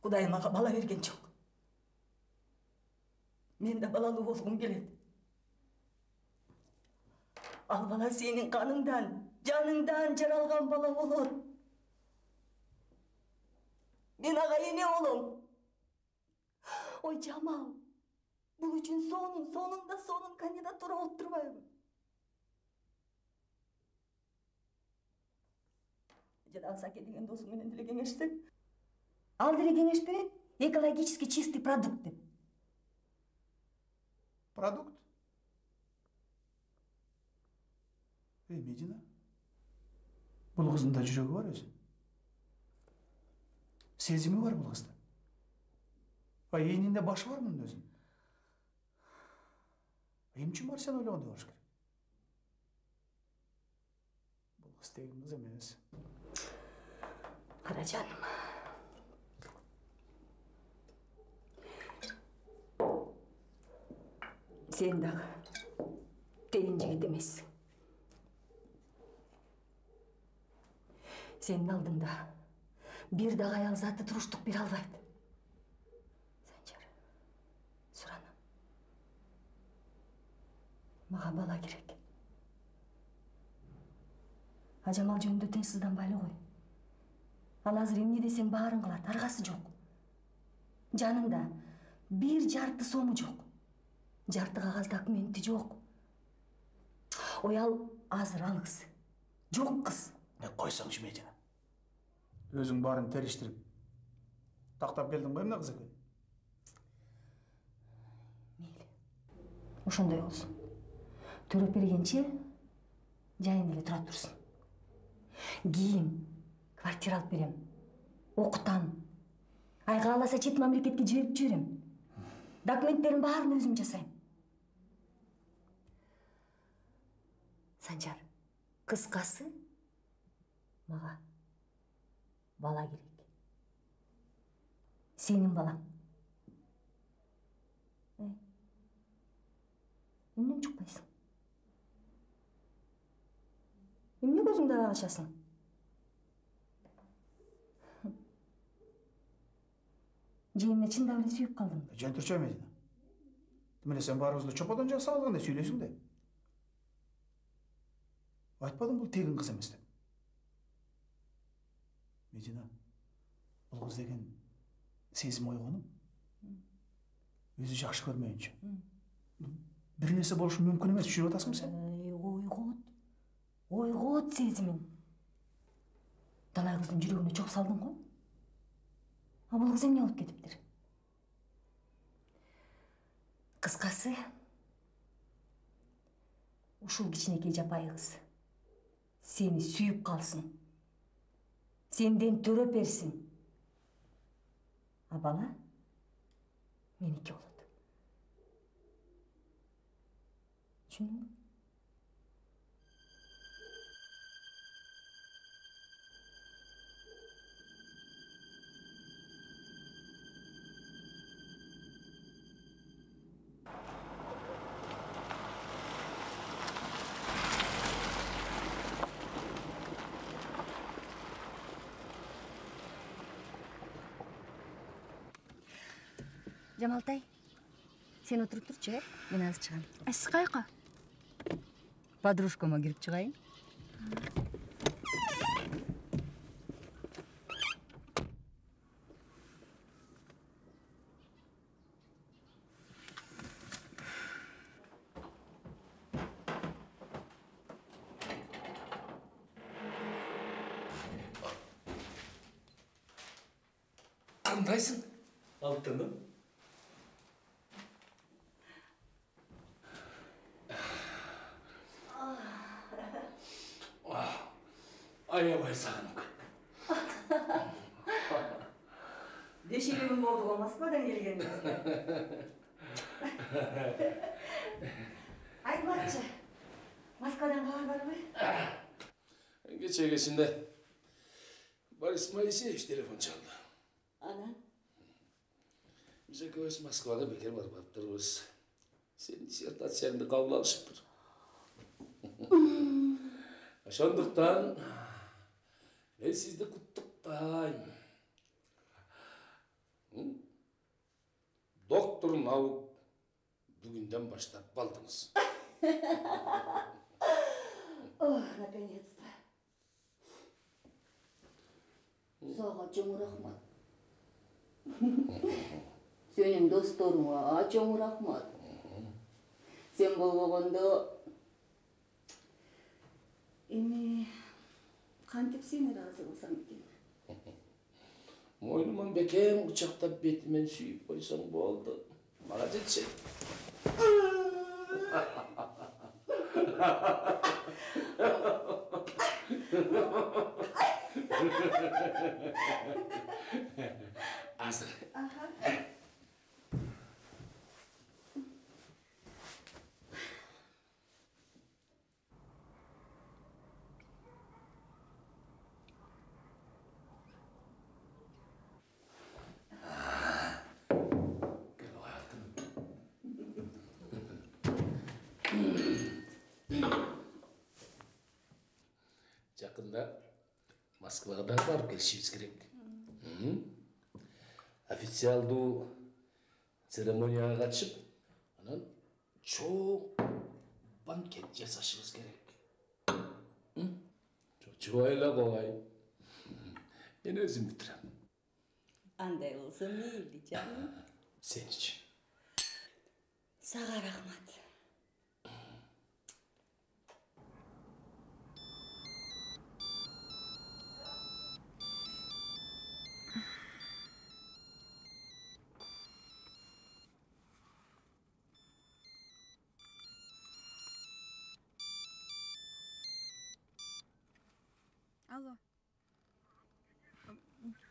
Kudayım ağa bala vergen çok. Men de balalı olgum geledi. Al bala senin kanından, canından jaralgan bala olur. Men ağa ne oğlum? Oy Jamal, bu üçün sonun kandidaturu olup durmayım. Жана Саке деген досум менен деле кеңешсек. Ал деле кеңеш берет, экологически чистый продукт деп. Продукт? Медина? Бұл қыздың да жүрегі бар өзі. Сезімі бар бұл қызда. Енінде башы бар мұның өзінің. Емчі бар сен ойлағандай болуш керек. Бұл қыз тегін қыз емес. Қара жаным. Сен дағы тегін жігіт емессің. Сенің алдыңда bir дағы аял заты тұруштық бере албайды. Санжар, сұранам. Маған бала керек. Ажамал жөнінде тынчсызданбайлы ғой. Ал азыр эмне десең баарын кылат, аргасы жок. Жанында bir жарты сому жок. Жарты кагаз документи жок. Ой ал азыр алгыс. Жок кыз. Қойсаңшы Медина. Өзің барын терештіріп, тақтап келдің ғой мына қыз екен. Мейлі. Ошондой болсун. Төрөп бергенче жайын эле тура турсун. Кийим, квартира алып берем. Окутам. Айга кааласа чет мамлекетке жиберип жиберем. Документтерин баарын өзүм жасайм. Санжар, кыскасы мага бала керек. Сенин балаң. Эмнен чукпайсың? Эмне көзүңдү ала ачасың? Же эмне чындап эле сүйүп калдың? Жөн турчу Медина. Демеле сен барыбызды чоподон жақсы алгандай сүйлөйсүң да. Айтпадың бұл тегін қыз емес деп. Медина, бұл қыз деген сезім ойғаным. Өзі жақшы көрмейінше. Bir нәрсе болушу мүмкін емес, жүріп атасың сен? Ойғот сезімін. Талай қыздың жүрегіне чоқ салдың ғой. А бұл қыз эмне алып кетиптир? Кыскасы, ушул кичинекей жапайы кыз сени сүйүп калсын. Сенден төрөп берсин. А бала меники болот. Түшүндүңбү? Жамалтай, сен отырып тұрчу, мен азыр чыгам. Сиз кайка? Подружкама кирип чыгайын. Қандайсың? Алтыным? Аябай сағынып кеттім. Beşinci gün oldu o Moskvadan gelgenimizde. Айтмакчы, Москвадан қалай бар ғой? Geçende Boris Moisеевич telefon çaldı. Ana? Biz ikimiz Moskva'da bekar barıp attırırız. Senin dissertasyonunu kabul alışıptır. Aşandıktan ben sizde kutluktayım. Doktor Nauk bugünden başlayıp baldınız. Oh, наконец-то. Сага чоң рахмат. Сенин досторуңа чоң рахмат. Сен болбогондо эми кантип сени ыраазы кылсам экен? Moynuman bekem uçakta betimen suyup koysam bu oldu. Bana jetsin. Hazır. Yakında Moskva'da barıp gelişimiz gerek. Официалдуу церемонияга катышып, анан чоң банкет жасашыбыз керек. Чочубайла кой. Мен өзүм бүтүрөм. Андай болсо мейли жаным. Сен үчүн. Сага рахмат. Алло.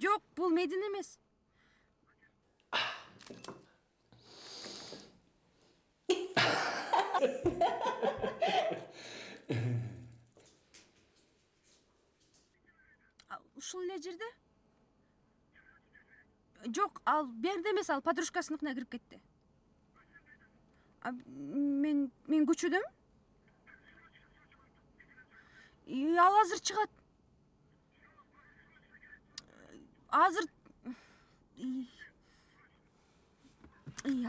Жоқ, бұл Медин емес. Ушул эле жерде? Жоқ, ал берде емес, ал подружкасыныкына кирип кетти. Мен көчөдөм. Ал азыр чыгат. Азыр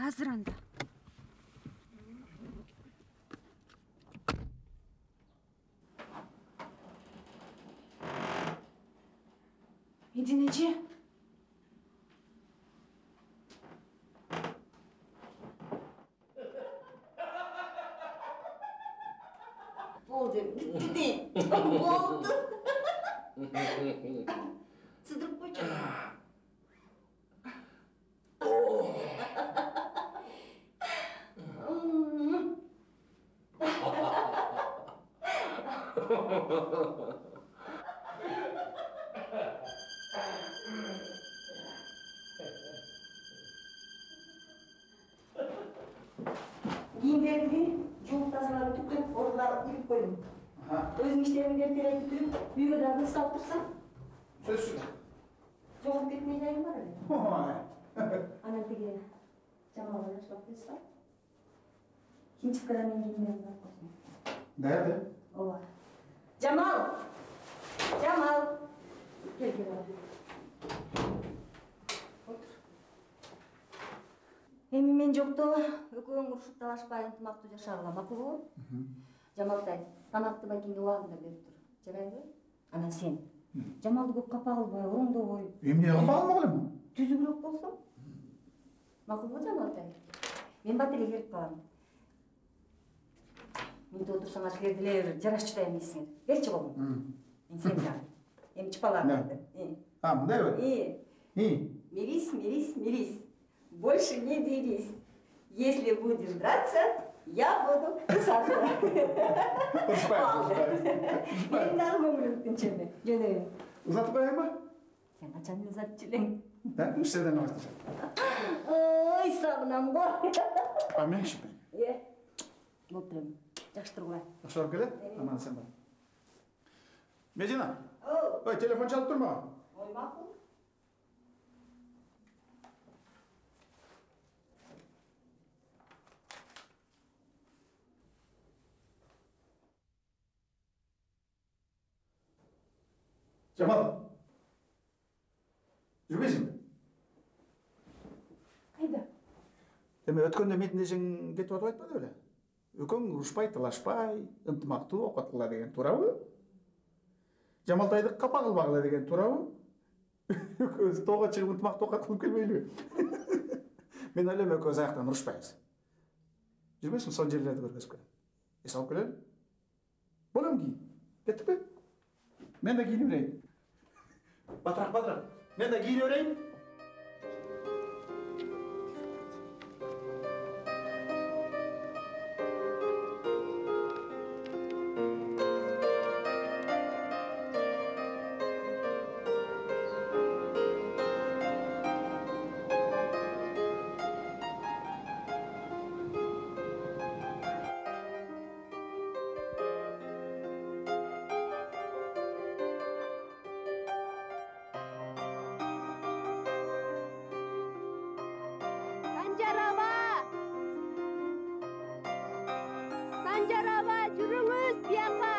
азыр анда. Мединеже. Болды, бітті дейін. Болды. Сыдырып қойшы. Кийимдерди жууп тазалап түкүп, ордуга илип койдум. Өзүм иштеримди эртерээк бүтүрүп, үйгө дагы кыз алып турсам. Сөзсүз. Жоғалып кетмей жайым бар эле. Анан тиги Жамалга жашап койсо. Химчисткада менин кийимдеримди алып койсом. Nerede? Ооба. Жамал! Жамал! Кел, отур. Эми мен жокто экөөң урушуп талашпай ынтымактуу жашагыла макулбу? Жамалтай, тамакты бакинге убагында берип тур. Жарайбы? Анан сен Жамалды көп капа кылбай, ороңдобой. Эмне кылмаган болом? Түзүгүрөөк болсоң. Макулбу Жамалтай? Мен бат эле келип калам. Менде отурсаңар силер деле жараш чыдай эмессиңер. Берчи колуңду. Мен сени жагам. Эми чыпалаңарды. Мындай бер. Мирись. Больше не дерись. Если будешь драться, я буду кусаться. Ұрыспайсың. Мен дагы көңүлүм түнчөмө. Жөнөйүн. Uzatып коеюн ба? Sen kaçan uzatçı eleng? Ben müşteriden başlayacağım. Oy, sağınam koy. Ben şimdi. Oturayım. Жақсы тұр ғой. Yaxşı olub gələ? Aman sen bak. Medina. Oy, telefon çalıp durma. Ой, мақұл. Cemal. Жүрбейсің? Қайда? Деме өткенде Мединежің кетіп отып айтпады беле? Өкөң урушпай, талашпай, ынтымактуу окуткула деген туурабы? Жамалтайды капа кылбагыла деген туурабы? Экөөбүз тоого чыгып ынтымактуу окат кылып келбейлиби? Мен ойлойм экөөбүз аяктан урушпайбыз. Жүрбөйсүңбү сонун жерлерди көргөзүп келем. Эс алып келели? Болом ки. Кеттикпи? Мен да кийинип берейин. Батырақ. Мен да кийинип берейин. Sancar ağa, жүрүңүз бияка.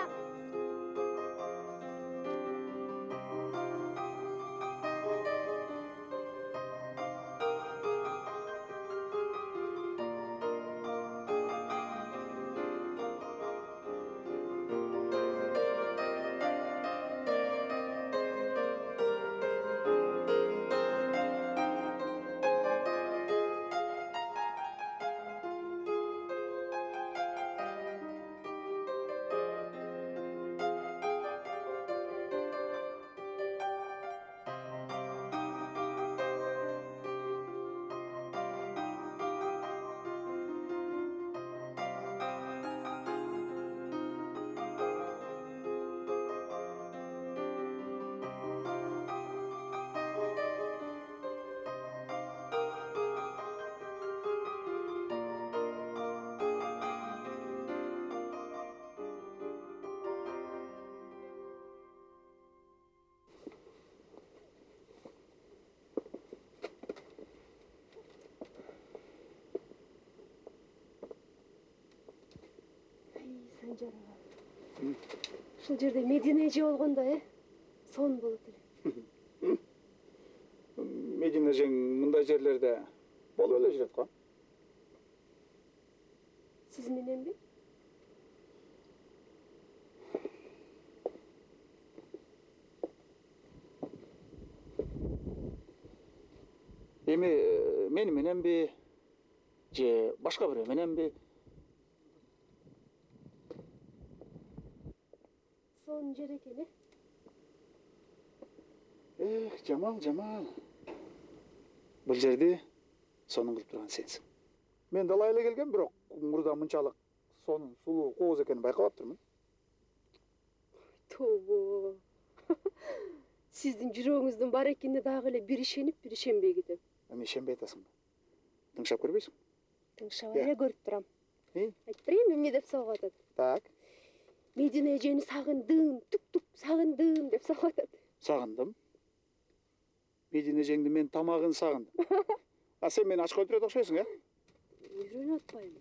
Sancar ağa. Ушул жерде Медина эже болгондо, сонун болот эле. Мединежең мындай жерлерде болуп эле жүрөт го. Сиз мененби? Эми мени мененби же башка бирөө мененби? Сонун жер экен, Жамал. Бул жерди сонун кылып турган сенсиң. Мен далай эле келгем, бирок мурда мынчалык сонун, сулуу, кооз экенин байкабаптырмын. Тобо. Сиздин жүрөгүңүздүн бар экенине дагы эле бир ишенип, бир ишенбей кетем. Эми ишенбей атасыңбы? Тыңшап көрбөйсүң? Тыңшабай эле көрүп турам. Эй, Айтып берейинби эмне деп согуп атат? так, Медина эжени сагындым, тук-тук сагындым деп согуп атат. сагындым. Мединежеңди мен тамагын сагындым. А сен мени ачка өлтүрөт окшойсуң, Үйрөнүп атпайбы?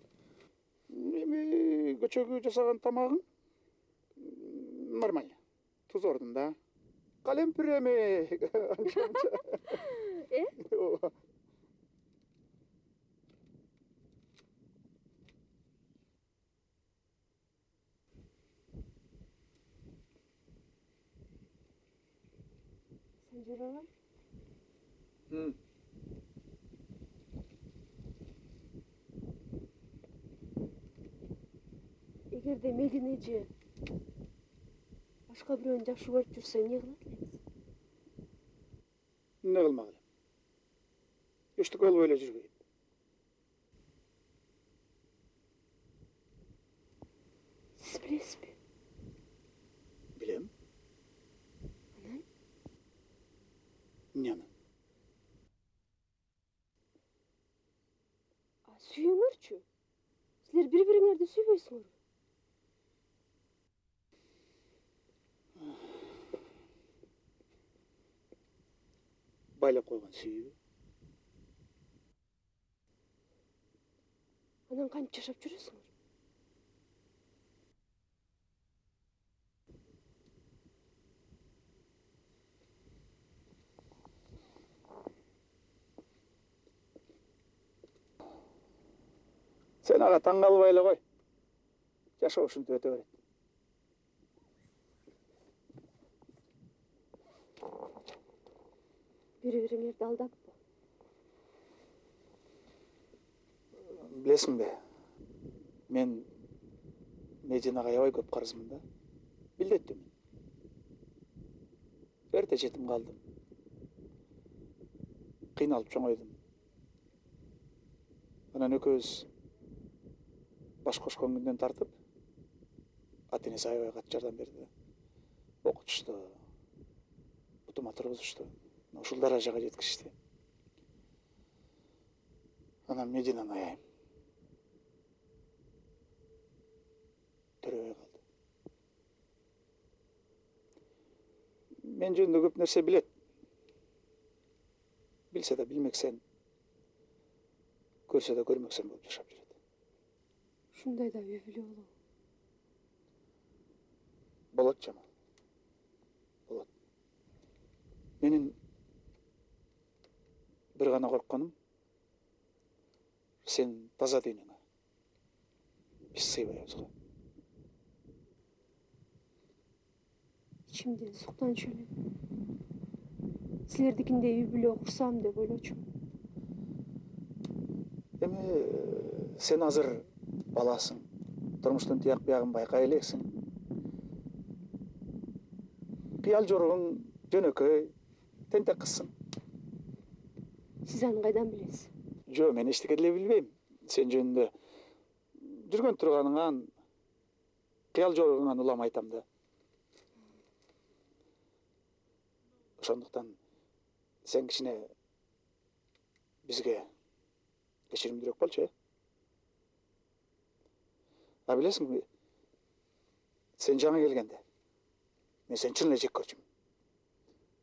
Эми көчөгү жасаган тамагың нормально. Туз ордунда. Калемпир эми. Sancar ağa. Эгерде Медина эже башка бирөөнү жакшы көрүп жүрсө эмне кылат элеңиз? Эмне кылмак элем? Эчтеке болбой эле жүрбөйт. Сиз билесизби? Билем. Анан сүйбөйсүңөр? Байлап койгон сүйүү. Анан кантип жашап жүрөсүңөр? Sen ага таң калбай эле кой. Жашоо ушинтип өтө берет. Бири-бириңерди алдаппы? Билесиңби? Мен Мединага аябай көп карызмын да. Билдеттим. Эрте жетим калдым. Кыйналып чоңойдум. Анан экөөбүз баш кошкон күндөн тартып, ата-энеси аябай катты жардам берди. Окутушту, бутума тургузушту. Ушул даражага жеткизишти. Анан Мединаны аяйм. Төрөбөй калды. Мен жөнүндө көп нерсе билет. Билсе да билмексен, көрсө да көрмөксен болуп жашап жүрөт. Ушундай да үй бүлө болобу? Болот Жамал. Болот. Менин бир гана коркконум сен таза денеңе. Биз сыйбайбыз го. Ичимден суктанчу элем. Силердикиндей үй бүлө курсам деп ойлочумун. Эми сен азыр баласың. Турмуштун тияк биягын байкай элексиң. Кыял жоругуң жөнөкөй, тентек кызсың. Сиз аны кайдан билесиз? Жо, мен эчтеке деле билбейм. Сен жөнүндө жүргөн турганыңан, кыял жоругуңан улам айтам да. Ошондуктан сен кичине бизге кечиримдүүрөөк болчу, э? А билесиңби, сен жаңы келгенде мен сени чын эле жек көрчүмүн.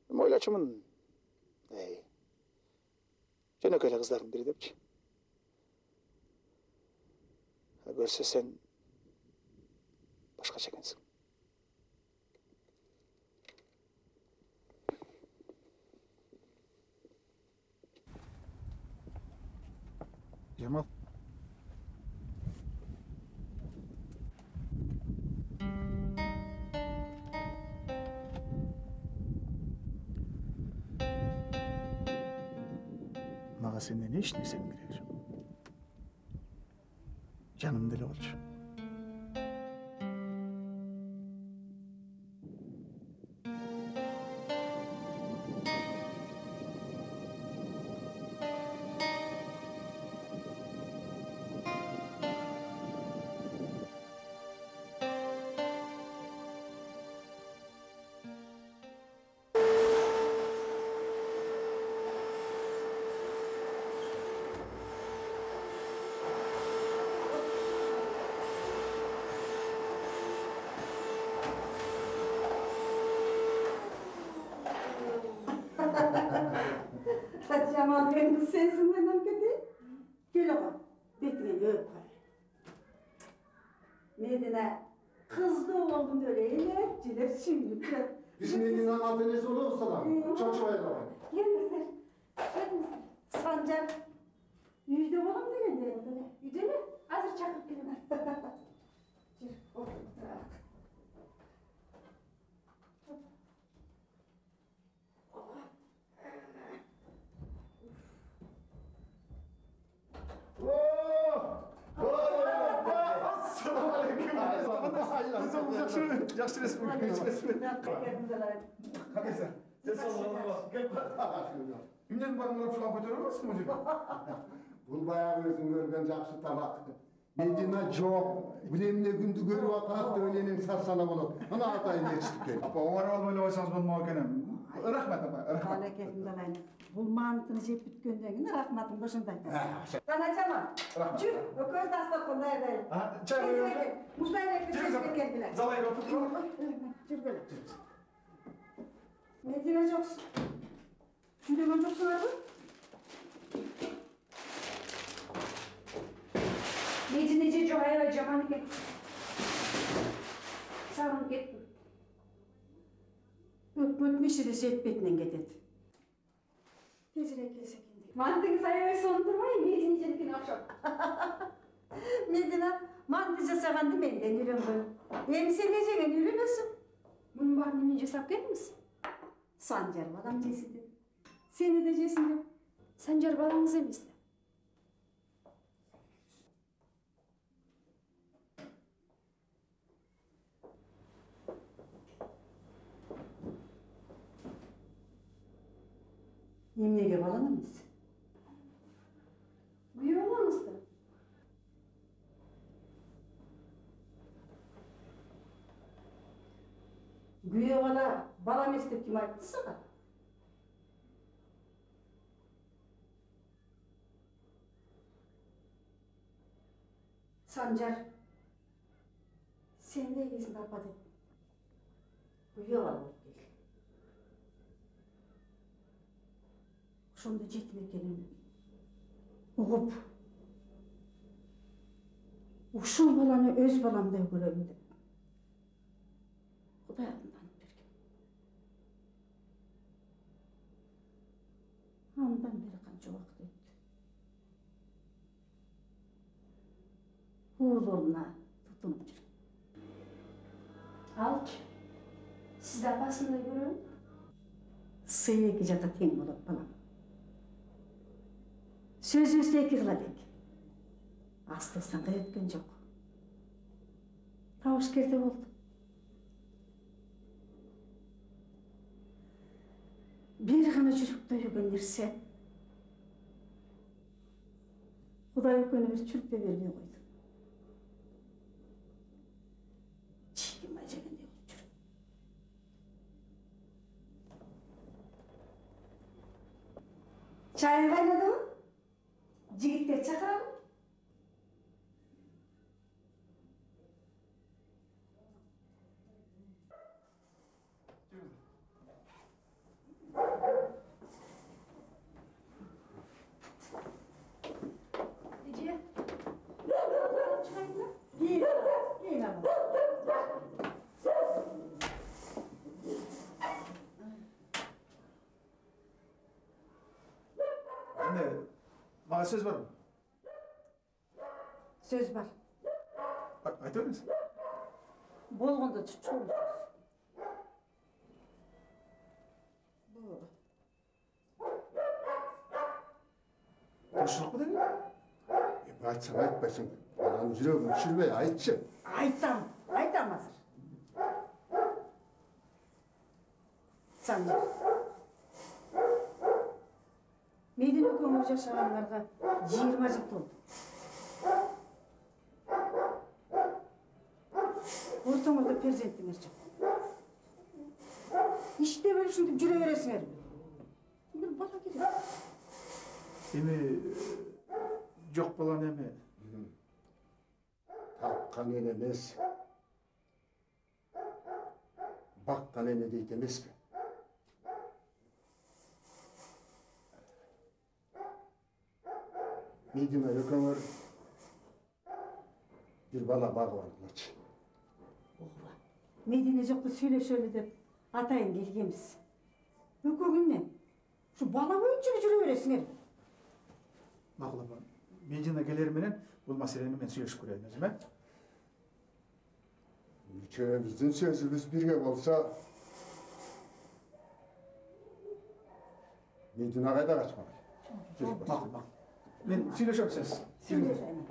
Мен ойлочумун, жөнөкөй эле кыздардын бири депчи. А көрсө сен башкача экенсиң. Жамал. Мага сенден эч нерсенин кереги жок. Жаным деле болчу. Jamal endi sensin mendan keteyim. Gel oğlum, betine öp koy. Medine kızdı oldum öyle elep şimdi. Bizim elinin atölyesi olur sana. Çok şöyle var. Gelmesin. Gelmesin. Sancar. Yüzde oğlum degen böyle. Yüzde mi? Azır çakıp gelin. Çık oğlum. Жақсы республика. Қайсың? Сен сол Үйден барып шылап көтеріп аласың бұл жерге? Бұл баяғы өзің көрген жақсы табақ. Медина жоқ, білеміне күнді көріп атады деп өлеңің сарсана болады. Ана атайын ертіп кел. Апа, оңар алып ойлап алсаңыз болмау екен. Рахмат апа, рахмат. Балекетімді алайын. Бұл мантыны жеп біткенден кейін рахматымды ошондой айтасың. Жана жаман. Жүр, көз дастарханда дайын. Чай коюп. Муздай келгиле. Залайга отуруп. Жүргүлө. Медина жоксуң. Жүндөгөн жоксуңарбы? Медина же жок, аябай жаман экен. Сагынып кеттим. Өтмөшү да жет бетинен кетет. Тезирээк келсе экен дейм. Мантыңыз аябай сонуп турбайбы? Медина женикине окшоп. Медина манты жасаганды менден үйрөнгөн. Эми сен не жеген үйрөнөсүң? Мунун баарын эмне жасап келдиңиз? Санжар балам жесин деп. Сени да жесин деп. Санжар балаңыз эмес да. Эмнеге балам эмес? Күйөө балаңыз да. Күйөө бала эмес деп ким айтты сага? Санжар, сен де кезинде апа деп. Күйөө бала болуп келди. Ошондо жетим экенин угуп, ушул баланы өз баламдай көрөм деп. Кудай алдынан берген. Андан бери канча убакыт өттү. Уулуна тутунуп жүрөм. Алчы. Сизди апасындай көрөм. Сый эки жакка тең болот балам. Сөзүбүздү эки кыла элек. Астыбыздан өткөн жок. Табышкерде болду. Бир гана жүрүктөй өгөн нерсе. Кудай экөөнүбүз чүрүппө бербей койду. Чиймай жегендей болуп жүр. Чайың кайнадыбы? Жигиттер чакырабы? Эже. Кийин алам. Эмне? Мага сөз барбы? Сөз бар. Айта бериңиз. Болгондо чоң сөз. Турушулукпу деги? Айтсаң айтпайсың. Баланын жүрөгүн түшүрбөй айтчы. Айтам азыр. Санжар. Медина көңүл жашагандарга 20 жыл толду. Ортоңордо перзентиңер жок. Иштеп ушинтип жүрө бересиңерби? Бир бала керек. Эми жок баланы эми Тапкан эне эмес. Баккан эне дейт эмеспи? Медина экөөңөр бир бала багып алгылачы. Ооба. Медина жокто сүйлөшөлү деп атайын келгенбиз. Экөө күннен ушу бала боюнча жүрө бересиңер. макул апа. Медина келери менен бул маселени мен сүйлөшүп көрөйүн өзүм, Үчөөбүздүн сөзүбүз бирге болсо, Медина кайда качмак? Макул. Мен сүйлөшөм сиз. Сүйлөшөйүн.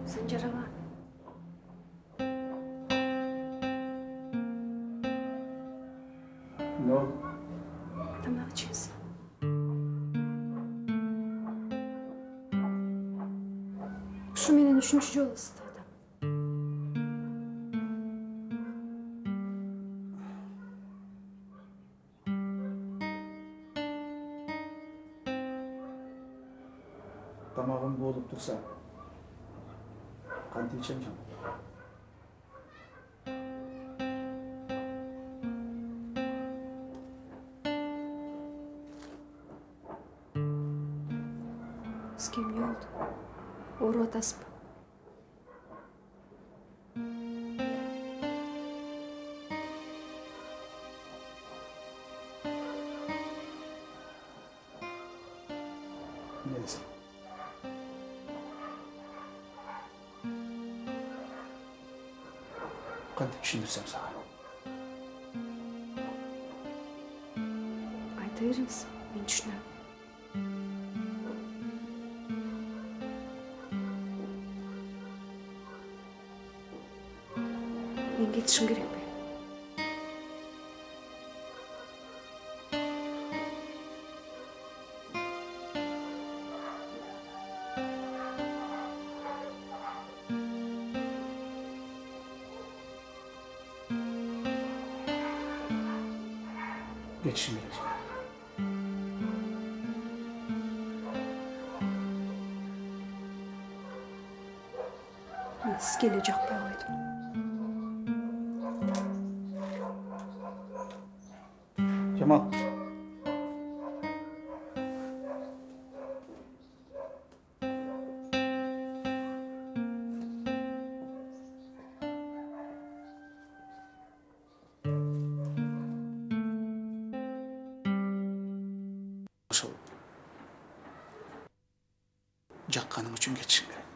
Санжар ага. Но Тамак ичиңиз. Ушу менен 3-чү жолу ыстыдым. Тамагым болуп турса, кантип ичем Жамал? Сизге эмне болду? Ооруп атасызбы? Эмне десем? Кантип түшүндүрсөм сага? Айта бериңиз, мен түшүнөм. Мен кетишим керекпи? Кетишим керек. Мен сизге эле жакпай койдум. Жамал. Ошол жакканың үчүн кетишим керек.